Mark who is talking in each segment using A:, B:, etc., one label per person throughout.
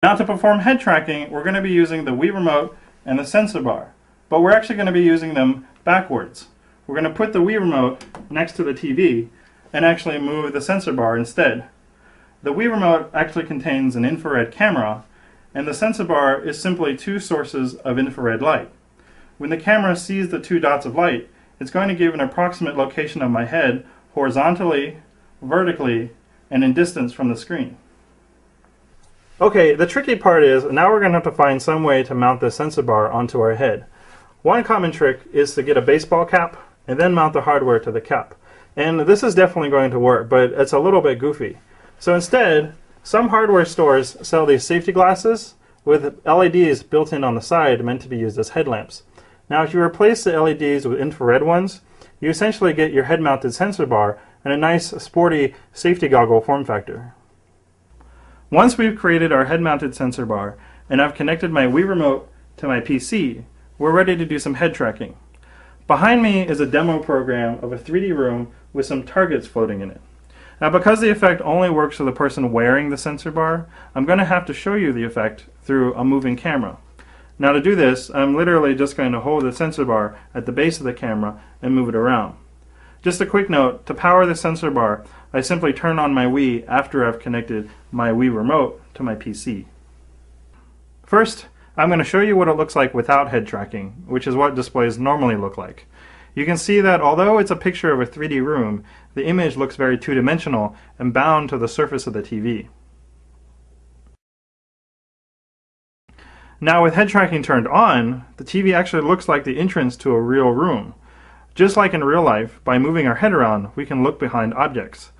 A: Now to perform head tracking, we're going to be using the Wii Remote and the sensor bar, but we're actually going to be using them backwards. We're going to put the Wii Remote next to the TV and actually move the sensor bar instead. The Wii Remote actually contains an infrared camera, and the sensor bar is simply two sources of infrared light. When the camera sees the two dots of light, it's going to give an approximate location of my head horizontally, vertically, and in distance from the screen. Okay, the tricky part is now we're going to have to find some way to mount the sensor bar onto our head. One common trick is to get a baseball cap and then mount the hardware to the cap. And this is definitely going to work, but it's a little bit goofy. So instead, some hardware stores sell these safety glasses with LEDs built in on the side meant to be used as headlamps. Now if you replace the LEDs with infrared ones, you essentially get your head-mounted sensor bar and a nice sporty safety goggle form factor. Once we've created our head-mounted sensor bar and I've connected my Wii Remote to my PC, we're ready to do some head tracking. Behind me is a demo program of a 3D room with some targets floating in it. Now because the effect only works for the person wearing the sensor bar, I'm going to have to show you the effect through a moving camera. Now to do this, I'm literally just going to hold the sensor bar at the base of the camera and move it around. Just a quick note, to power the sensor bar, I simply turn on my Wii after I've connected my Wii Remote to my PC. First, I'm going to show you what it looks like without head tracking, which is what displays normally look like. You can see that although it's a picture of a 3D room, the image looks very two-dimensional and bound to the surface of the TV. Now with head tracking turned on, the TV actually looks like the entrance to a real room. Just like in real life, by moving our head around, we can look behind objects.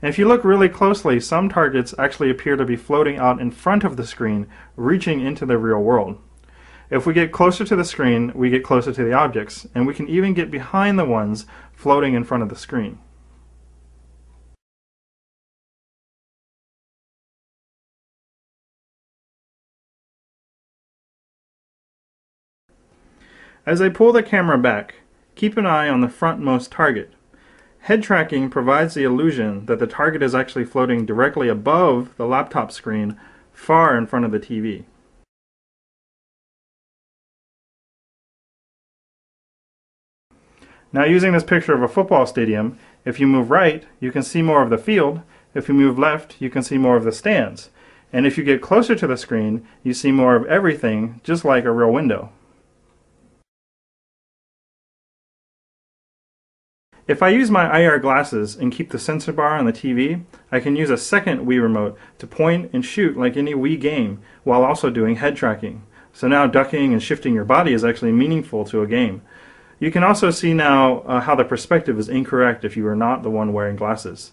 A: And if you look really closely, some targets actually appear to be floating out in front of the screen, reaching into the real world. If we get closer to the screen, we get closer to the objects, and we can even get behind the ones floating in front of the screen. As I pull the camera back, keep an eye on the frontmost target. Head tracking provides the illusion that the target is actually floating directly above the laptop screen, far in front of the TV. Now using this picture of a football stadium, if you move right, you can see more of the field. If you move left, you can see more of the stands. And if you get closer to the screen, you see more of everything, just like a real window. If I use my IR glasses and keep the sensor bar on the TV, I can use a second Wii Remote to point and shoot like any Wii game while also doing head tracking. So now ducking and shifting your body is actually meaningful to a game. You can also see now how the perspective is incorrect if you are not the one wearing glasses.